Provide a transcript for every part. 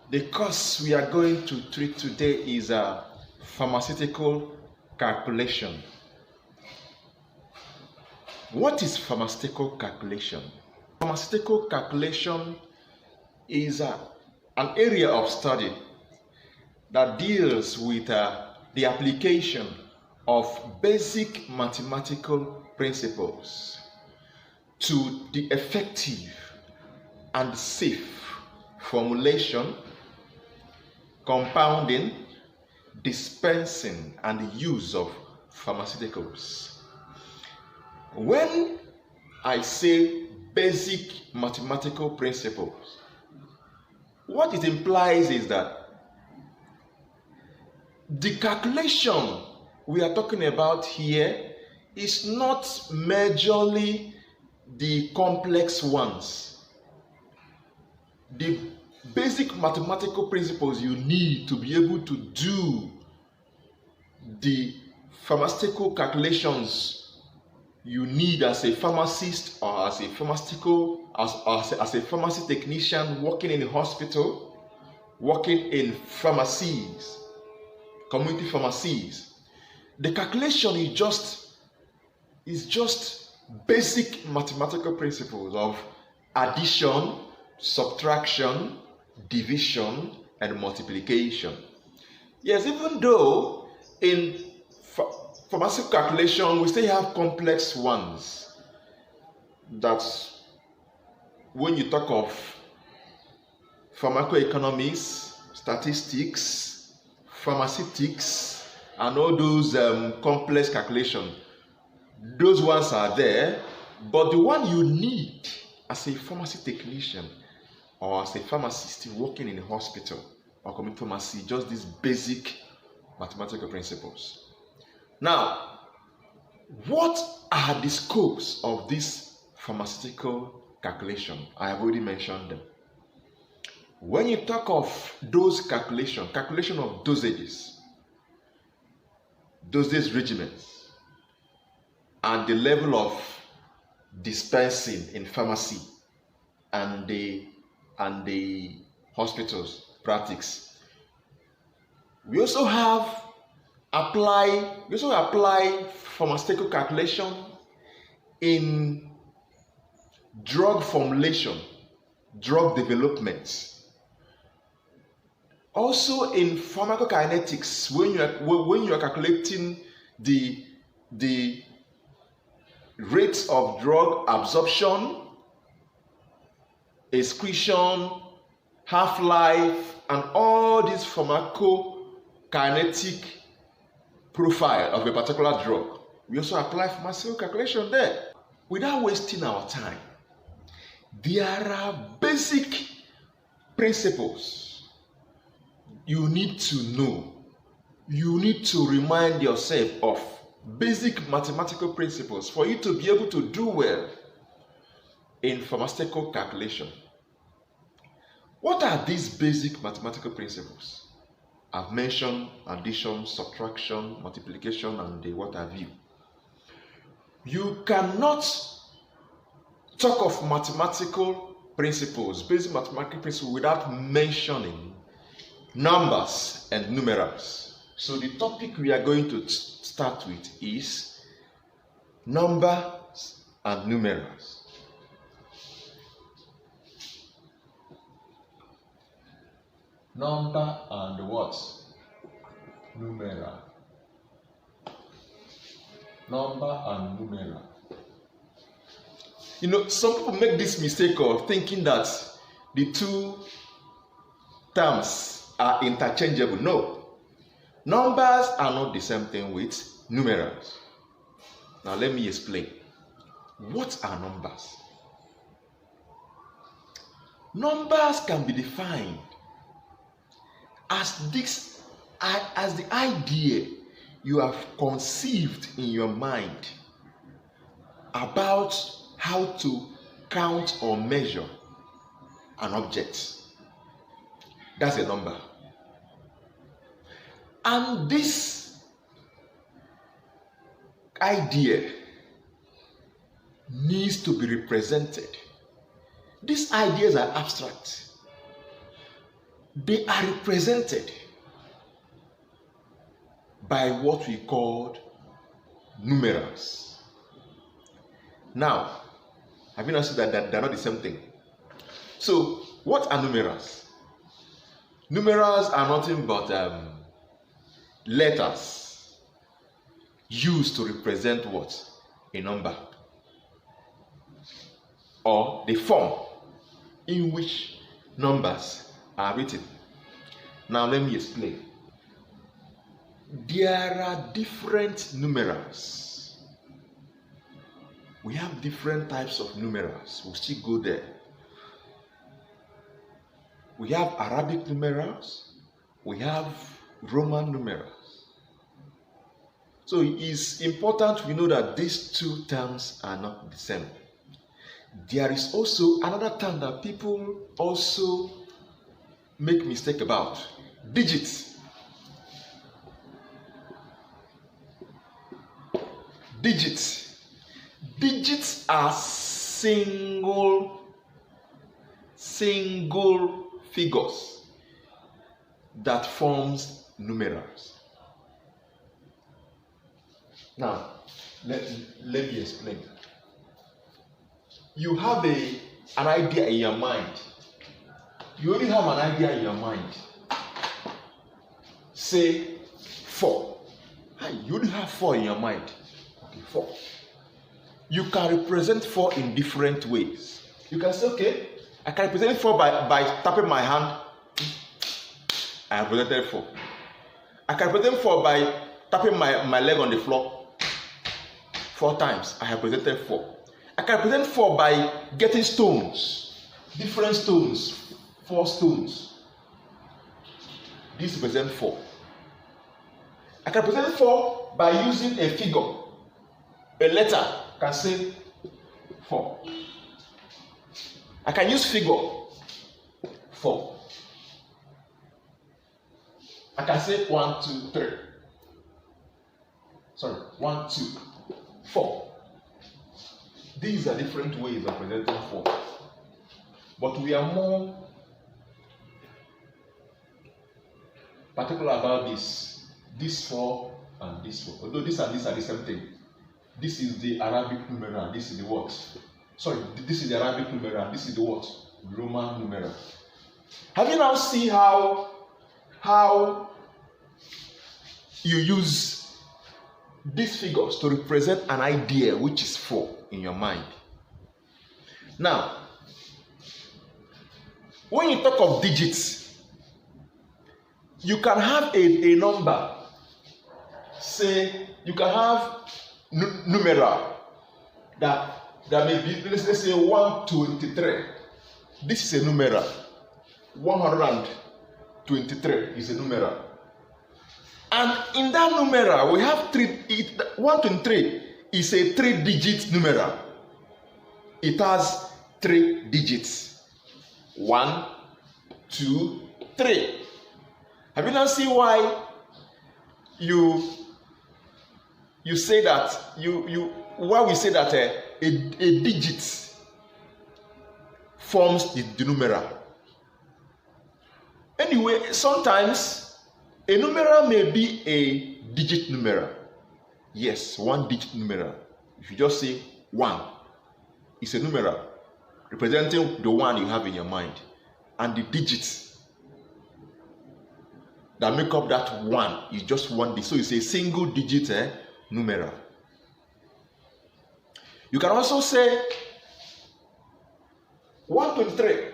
The course we are going to treat today is a pharmaceutical calculation. What is pharmaceutical calculation? Pharmaceutical calculation is an area of study that deals with the application of basic mathematical principles to the effective and safe formulation, compounding, dispensing, and use of pharmaceuticals. When I say basic mathematical principles, what it implies is that the calculation we are talking about here is not majorly the complex ones. The basic mathematical principles you need to be able to do the pharmaceutical calculations you need as a pharmacist or as a pharmacy technician working in a hospital, working in pharmacies, community pharmacies. The calculation is just basic mathematical principles of addition, subtraction, division, and multiplication. Yes, even though in pharmaceutical calculation we still have complex ones, that when you talk of pharmacoeconomics, statistics, pharmaceutics, and all those complex calculations, those ones are there, but the one you need as a pharmacy technician or as a pharmacist working in a hospital or community pharmacy, just these basic mathematical principles. Now, what are the scopes of this pharmaceutical calculation? I have already mentioned them. When you talk of those calculation of dosages, dosage regimens, and the level of dispensing in pharmacy and the hospitals practice, we also apply pharmaceutical calculation in drug formulation, drug development. Also in pharmacokinetics, when you are calculating the rates of drug absorption, excretion, half-life, and all this pharmacokinetic profile of a particular drug. We also apply pharmaceutical calculation there. Without wasting our time, there are basic principles you need to know. You need to remind yourself of basic mathematical principles for you to be able to do well in pharmaceutical calculation. What are these basic mathematical principles? I've mentioned addition, subtraction, multiplication, and what have you. You cannot talk of mathematical principles, basic mathematical principles, without mentioning numbers and numerals. So the topic we are going to start with is numbers and numerals. Number and what? Numeral. Number and numeral. You know, some people make this mistake of thinking that the two terms are interchangeable. No. Numbers are not the same thing with numerals. Now let me explain. What are numbers? Numbers can be defined as the idea you have conceived in your mind about how to count or measure an object. That's a number. And this idea needs to be represented. These ideas are abstract. they are represented by what we call numerals. Now, have you noticed that they're not the same thing? So, what are numerals? Numerals are nothing but letters used to represent what? A number. Or the form in which numbers are written. Now let me explain. There are different numerals. We have different types of numerals. We'll still go there. We have Arabic numerals. We have Roman numerals. So it is important we know that these two terms are not the same. There is also another term that people also make mistake about. Digits. Digits. Digits are single figures that forms numerals. Now, let me explain. You have an idea in your mind. You only have an idea in your mind. Say 4. You only have 4 in your mind. Okay, 4. You can represent 4 in different ways. You can say, okay, I can represent 4 by tapping my hand. I have represented 4. I can represent 4 by tapping my leg on the floor 4 times. I have represented 4. I can represent 4 by getting stones, different stones, 4 stones. This represents 4. I can represent 4 by using a figure, a letter. I can say 4. I can use figure 4. I can say 1, 2, 3. Sorry, 1, 2, 4. These are different ways of presenting 4. But we are more particular about this 4 and this 4. Although these are the same thing. This is the Arabic numeral, this is the what? Sorry, this is the Arabic numeral, this is the what? Roman numeral. Have you now seen how you use these figures to represent an idea which is 4 in your mind? Now, when you talk of digits, you can have a number. Say, you can have numeral that may be, let's say 123. This is a numeral. 123 is a numeral. And in that numeral, we have 123 is a 3-digit numeral. It has 3 digits. 1, 2, 3. Have you now seen why you say that why we say that a digit forms the numeral? Anyway, sometimes a numeral may be a digit numeral. Yes, 1-digit numeral. If you just say 1, it's a numeral representing the 1 you have in your mind, and the digits that make up that 1 is just 1 digit. So it's a single digit numeral. You can also say 123.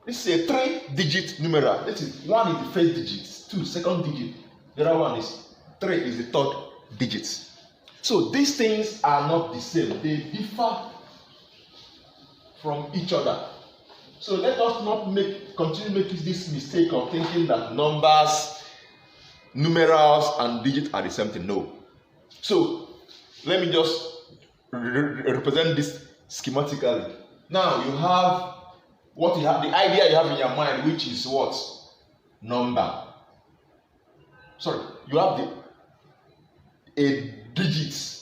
This is a 3-digit numeral. This is 1 is the first digit, 2 second digit, the other one is 3 is the third digit. So these things are not the same. They differ from each other. So let us not continue making this mistake of thinking that numbers, numerals, and digits are the same thing. No. So let me just represent this schematically. Now you have what you have, the idea you have in your mind, which is what? Number. Sorry, you have a digits.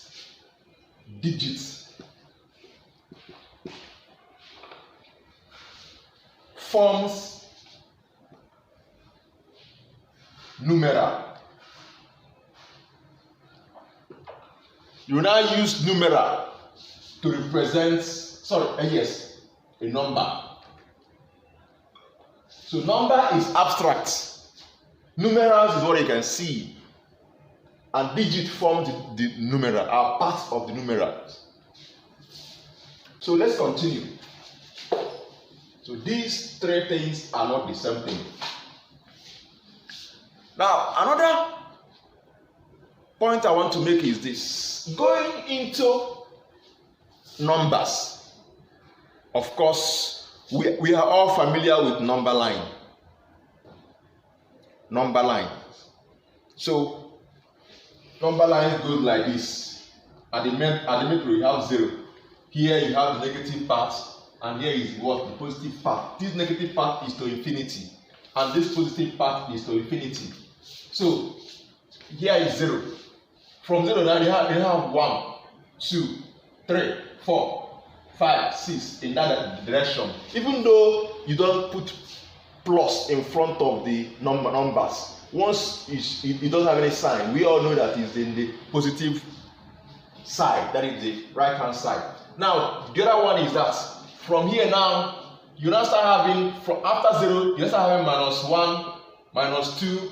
Forms numeral. You now use numeral to represent, a number. So number is abstract. Numerals is what you can see. And digit form the numeral, are parts of the numerals. So let's continue. So these three things are not the same thing. Now, another point I want to make is this. Going into numbers, of course, we are all familiar with number line. Number line. So, number line goes like this. At the middle, you have 0. Here you have the negative part, and here is what? The positive part. This negative part is to infinity, and this positive part is to infinity. So, here is 0. From 0 now you have 1, 2, 3, 4, 5, 6 in that direction. Even though you don't put plus in front of the numbers, once it doesn't have any sign, we all know that it's in the positive side, that is the right hand side. Now the other one is that from here now you now start having, from after 0 you start having -1, -2,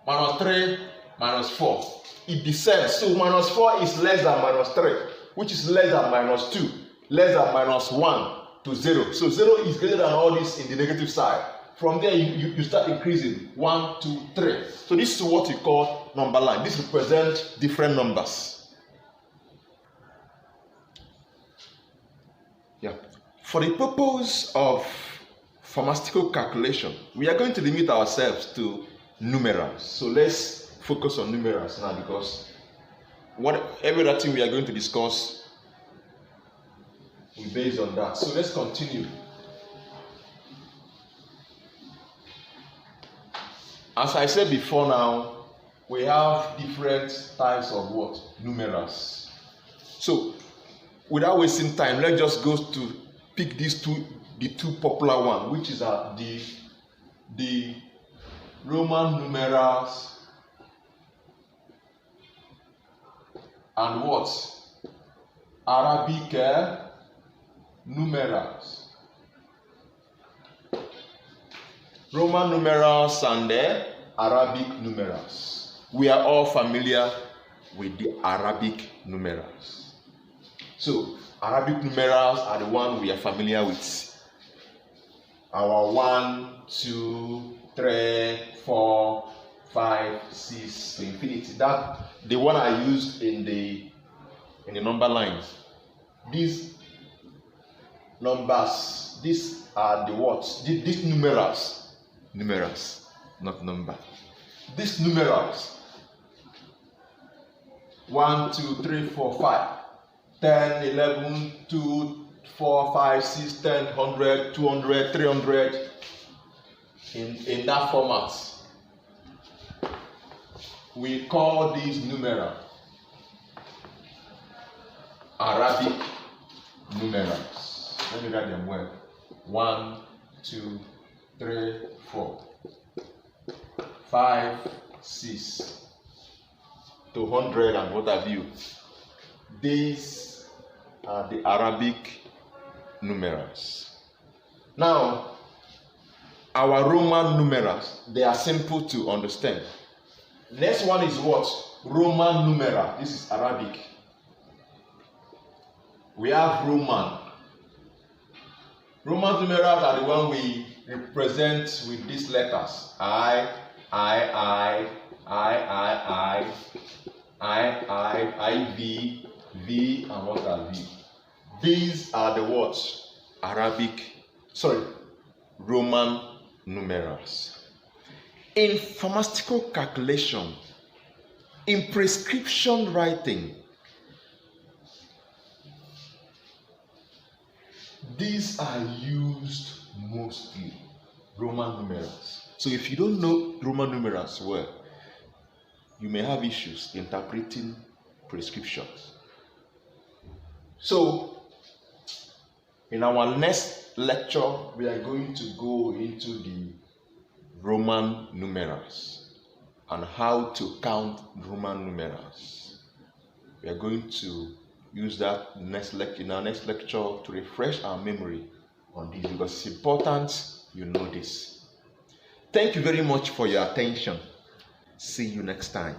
-3, -4. It descends. So -4 is less than -3, which is less than -2, less than -1 to 0. So 0 is greater than all this in the negative side. From there you start increasing 1, 2, 3. So this is what we call number line. This represents different numbers. Yeah. For the purpose of pharmaceutical calculation, we are going to limit ourselves to numerals. So let's focus on numerals now, because every other thing we are going to discuss is based on that. So let's continue. As I said before now, we have different types of what? Numerals. So without wasting time, let's just go to pick the two popular ones, which is the Roman numerals and what? Arabic numerals. Roman numerals and the Arabic numerals. We are all familiar with the Arabic numerals. So, Arabic numerals are the one we are familiar with. Our 1, 2, 3, 4, 5, 6 to infinity. That the one I used in the number lines. These numbers, these are the what? These numerals. Numerals, not number. These numerals. 1, 2, 3, 4, 5. 10, 11, 2, 4, 5, 6, 10, 100, 200, 300 in that format. We call these numerals Arabic numerals. Let me write them well. 1, 2, 3, 4, 5, 6 to 100 and what have you. These are the Arabic numerals. Now, our Roman numerals, they are simple to understand. Next one is what? Roman numeral. This is Arabic. We have Roman. Roman numerals are the one we represent with these letters. I, V, V, and what are V? These are the words Roman numerals. In pharmaceutical calculation, in prescription writing, these are used mostly, Roman numerals. So if you don't know Roman numerals well, you may have issues interpreting prescriptions. So, in our next lecture, we are going to go into the Roman numerals. on how to count Roman numerals. We are going to use that in our next lecture to refresh our memory on this, because it's important you know this. Thank you very much for your attention. See you next time.